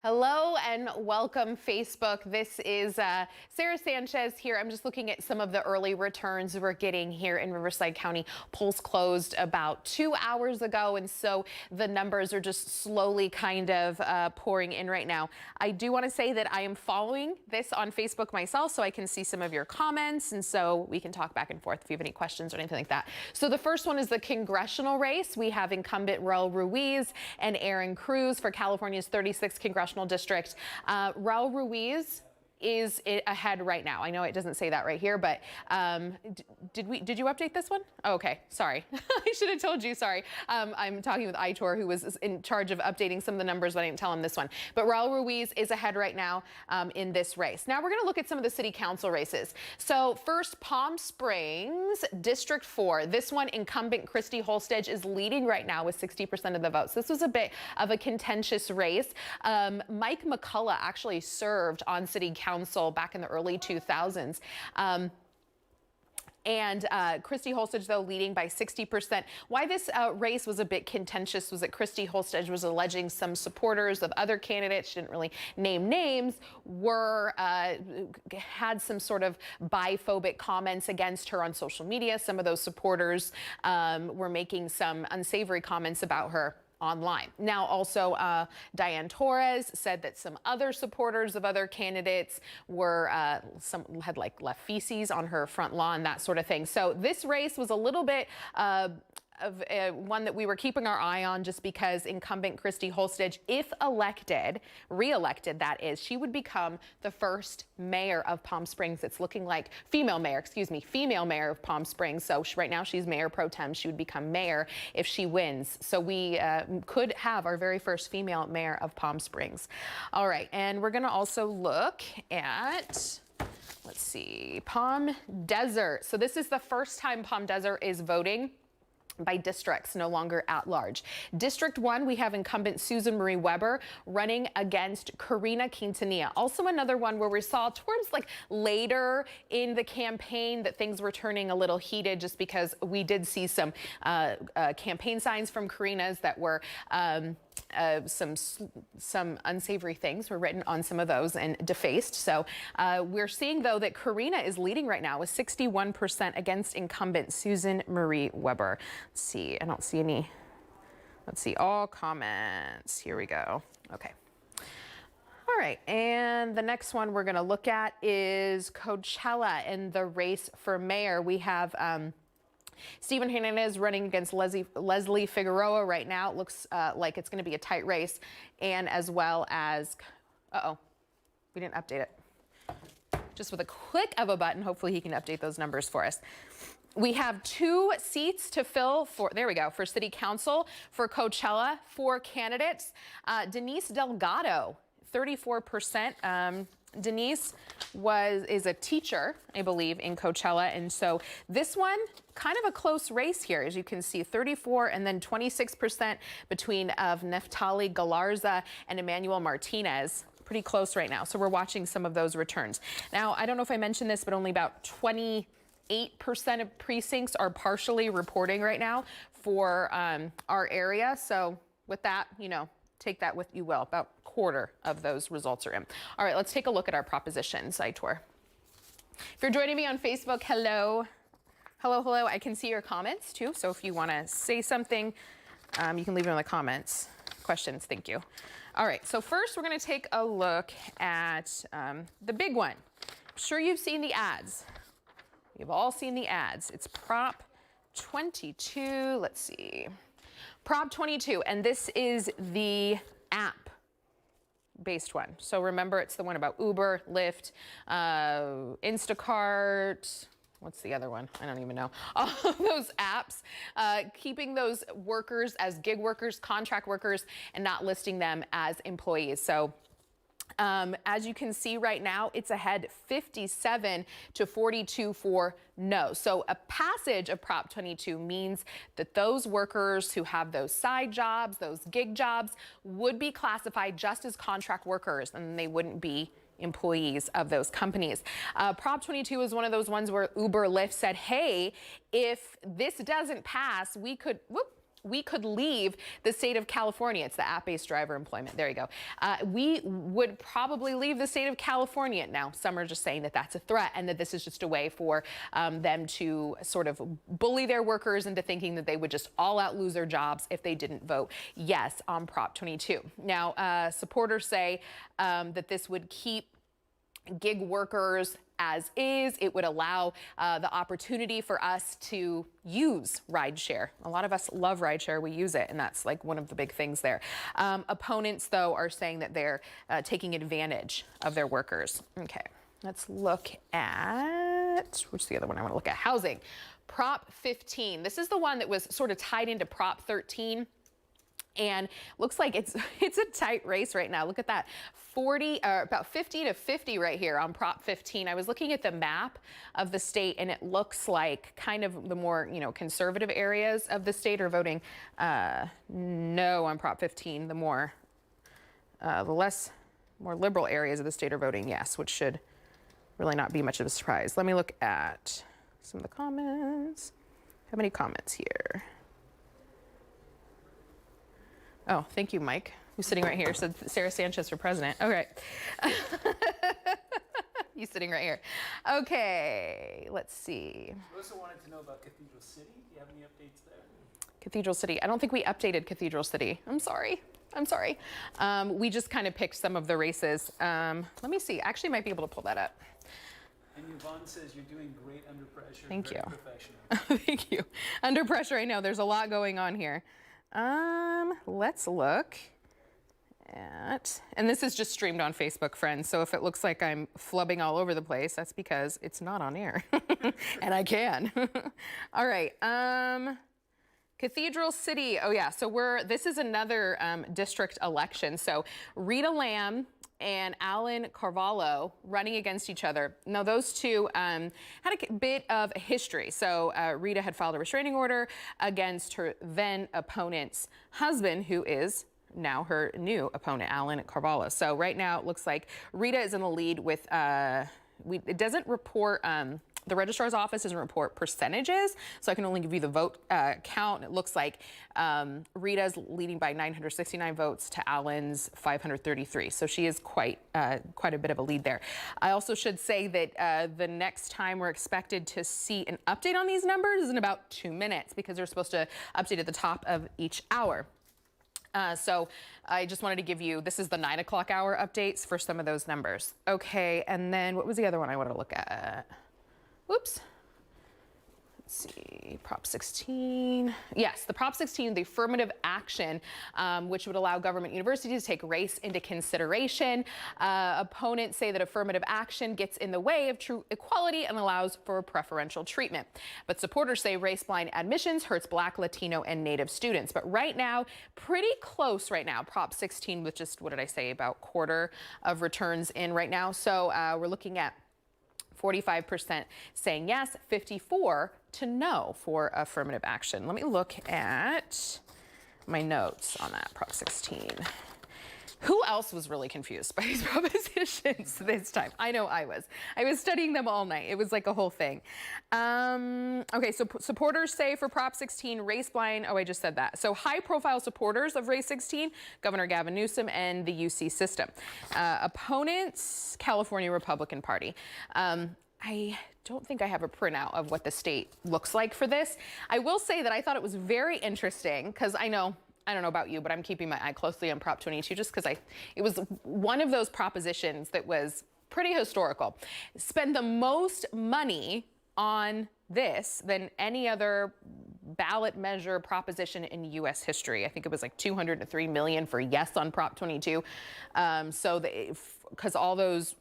Hello and welcome, Facebook. This is Sarah Sanchez here. I'm just looking at some of the early returns we're getting here in Riverside County. Polls closed about 2 hours ago, and so the numbers are just slowly kind of pouring in right now. I do want to say that I am following this on Facebook myself, so I can see some of your comments, and so we can talk back and forth if you have any questions or anything like that. So the first one is the congressional race. We have incumbent Raul Ruiz and Aaron Cruz for California's 36th congressional district. Raul Ruiz is ahead right now. I know it doesn't say that right here, but did you update this one? Oh, okay, sorry. I should have told you, sorry. I'm talking with Aitor, who was in charge of updating some of the numbers, but I didn't tell him this one. But Raul Ruiz is ahead right now in this race. Now we're gonna look at some of the city council races. So first, Palm Springs, District 4. This one, incumbent Christy Holstage is leading right now with 60% of the votes. This was a bit of a contentious race. Mike McCullough actually served on city council back in the early 2000s. Christy Holstage, though, leading by 60%. Why this race was a bit contentious was that Christy Holstage was alleging some supporters of other candidates, she didn't really name names, had some sort of biphobic comments against her on social media. Some of those supporters were making some unsavory comments about her online. Now also Diane Torres said that some other supporters of other candidates were had like left feces on her front lawn, that sort of thing. So this race was a little bit of one that we were keeping our eye on, just because incumbent Christy Holstage, if elected, re-elected that is, she would become the first mayor of Palm Springs. It's looking like female mayor of Palm Springs. So right now she's mayor pro tem. She would become mayor if she wins. So we could have our very first female mayor of Palm Springs. All right, and we're gonna also look at, let's see, Palm Desert. So this is the first time Palm Desert is voting by districts, no longer at large. District 1, we have incumbent Susan Marie Weber running against Karina Quintanilla. Also another one where we saw towards like later in the campaign that things were turning a little heated, just because we did see some campaign signs from Karina's that were some unsavory things were written on some of those and defaced. So we're seeing, though, that Karina is leading right now with 61% against incumbent Susan Marie Weber. Let's see, I don't see any. Let's see, all comments. Here we go. Okay. All right, and the next one we're going to look at is Coachella and the race for mayor. We have Stephen Hernandez running against Leslie Figueroa right now. It looks like it's going to be a tight race, and as well as, we didn't update it. Just with a click of a button, hopefully he can update those numbers for us. We have 2 seats to fill for, there we go, for city council for Coachella. 4 candidates. Denise Delgado, 34%. Denise is a teacher, I believe, in Coachella, and so this one, kind of a close race here, as you can see, 34 and then 26% between of Neftali Galarza and Emmanuel Martinez. Pretty close right now, so we're watching some of those returns. Now, I don't know if I mentioned this, but only about 28% of precincts are partially reporting right now for our area, so with that, you know, take that with you will. About a quarter of those results are in. All right, let's take a look at our propositions, Aitor. If you're joining me on Facebook, hello. Hello. I can see your comments too. So if you want to say something, you can leave it in the comments. Questions, thank you. All right, so first we're going to take a look at the big one. I'm sure you've seen the ads. You've all seen the ads. It's Prop 22. Let's see. Prop 22, and this is the app-based one. So remember, it's the one about Uber, Lyft, Instacart. What's the other one? I don't even know. All of those apps, keeping those workers as gig workers, contract workers, and not listing them as employees. So as you can see right now, it's ahead 57 to 42 for no. So a passage of Prop 22 means that those workers who have those side jobs, those gig jobs, would be classified just as contract workers, and they wouldn't be employees of those companies. Prop 22 is one of those ones where Uber, Lyft said, hey, if this doesn't pass, we could, we could leave the state of California. It's the app-based driver employment. There you go. We would probably leave the state of California. Now, some are just saying that that's a threat and that this is just a way for them to sort of bully their workers into thinking that they would just all out lose their jobs if they didn't vote yes on Prop 22. Now, supporters say that this would keep gig workers as is. It would allow the opportunity for us to use rideshare. A lot of us love rideshare. We use it, and that's like one of the big things there. Opponents, though, are saying that they're taking advantage of their workers. Okay, let's look at, what's the other one I want to look at? Housing. Prop 15. This is the one that was sort of tied into Prop 13. And looks like it's a tight race right now. Look at that, about 50 to 50 right here on Prop 15. I was looking at the map of the state, and it looks like kind of the more, conservative areas of the state are voting no on Prop 15. The more liberal areas of the state are voting yes, which should really not be much of a surprise. Let me look at some of the comments. How many comments here? Oh, thank you, Mike, who's sitting right here. Said Sarah Sanchez for president. Okay. He's sitting right here. Okay, let's see. We also wanted to know about Cathedral City. Do you have any updates there? Cathedral City. I don't think we updated Cathedral City. I'm sorry. We just kind of picked some of the races. Let me see. I actually might be able to pull that up. And Yvonne says you're doing great under pressure. Thank you. Professional. Thank you. Under pressure, I know. There's a lot going on here. Let's look at, and this is just streamed on Facebook, friends. So if it looks like I'm flubbing all over the place, that's because it's not on air and I can. All right. Cathedral City. Oh yeah. So this is another, district election. So Rita Lamb and Alan Carvalho running against each other. Now, those two had a bit of a history. So Rita had filed a restraining order against her then opponent's husband, who is now her new opponent, Alan Carvalho. So right now it looks like Rita is in the lead with, it doesn't report, the registrar's office doesn't report percentages, so I can only give you the vote count. It looks like Rita's leading by 969 votes to Alan's 533. So she is quite a bit of a lead there. I also should say that the next time we're expected to see an update on these numbers is in about 2 minutes, because they're supposed to update at the top of each hour. So I just wanted to give you, this is the 9 o'clock hour updates for some of those numbers. Okay, and then what was the other one I wanted to look at? Whoops. Let's see, Prop 16. Yes, the Prop 16, the affirmative action, which would allow government universities to take race into consideration. Opponents say that affirmative action gets in the way of true equality and allows for preferential treatment. But supporters say race-blind admissions hurts Black, Latino, and Native students. But right now, pretty close right now, Prop 16 with just, what did I say, about quarter of returns in right now. So we're looking at 45% saying yes, 54 to no for affirmative action. Let me look at my notes on that Prop 16. Who else was really confused by these propositions this time? I know I was. I was studying them all night. It was like a whole thing. Okay, so supporters say for Prop 16, race blind, oh, I just said that. So high profile supporters of race 16, Governor Gavin Newsom and the UC system. Opponents, California Republican Party. I don't think I have a printout of what the state looks like for this. I will say that I thought it was very interesting, because I don't know about you, but I'm keeping my eye closely on Prop 22 just because it was one of those propositions that was pretty historical. Spend the most money on this than any other ballot measure proposition in U.S. history. I think it was like $203 million for yes on Prop 22. Because all those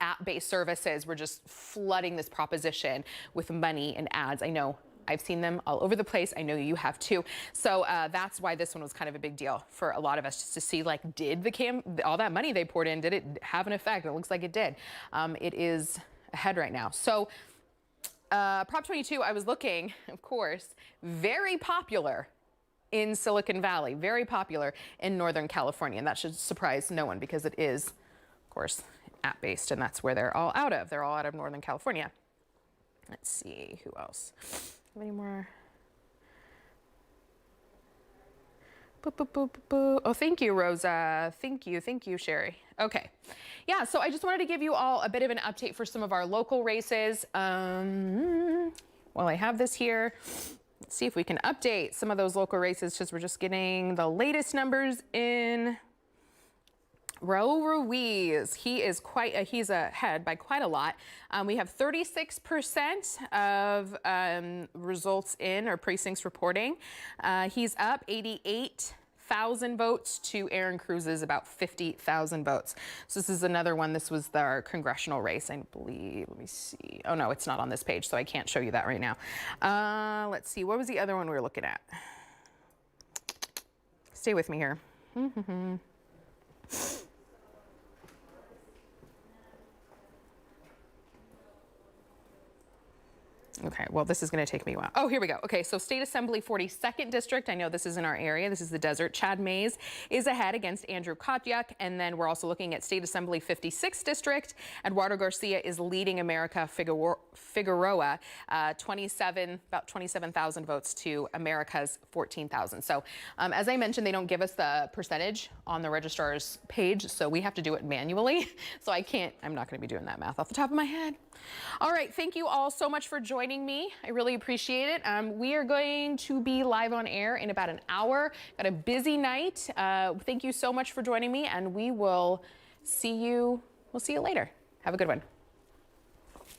app-based services were just flooding this proposition with money and ads. I know I've seen them all over the place. I know you have too. So that's why this one was kind of a big deal for a lot of us, just to see, like, did all that money they poured in, did it have an effect? It looks like it did. It is ahead right now. So Prop 22, I was looking, of course, very popular in Silicon Valley, very popular in Northern California. And that should surprise no one, because it is, of course, app-based, and that's where they're all out of. They're all out of Northern California. Let's see, who else? Any more? Oh, thank you, Rosa. Thank you, Sherry. Okay. Yeah, so I just wanted to give you all a bit of an update for some of our local races. Well, I have this here. Let's see if we can update some of those local races because we're just getting the latest numbers in. Raul Ruiz, he is he's ahead by quite a lot. We have 36% of results in or precincts reporting. He's up 88,000 votes to Aaron Cruz's about 50,000 votes. So this is another one. This was our congressional race, I believe. Let me see. Oh no, it's not on this page, so I can't show you that right now. Let's see. What was the other one we were looking at? Stay with me here. Okay, well, this is going to take me a while. Oh, here we go. Okay, so State Assembly 42nd District. I know this is in our area. This is the desert. Chad Mays is ahead against Andrew Kotyak. And then we're also looking at State Assembly 56th District. Eduardo Garcia is leading America Figueroa, about 27,000 votes to America's 14,000. So as I mentioned, they don't give us the percentage on the registrar's page, so we have to do it manually. So I'm not going to be doing that math off the top of my head. All right, thank you all so much for joining me. I really appreciate it. We are going to be live on air in about an hour. Got a busy night. Thank you so much for joining me, and we'll see you later. Have a good one.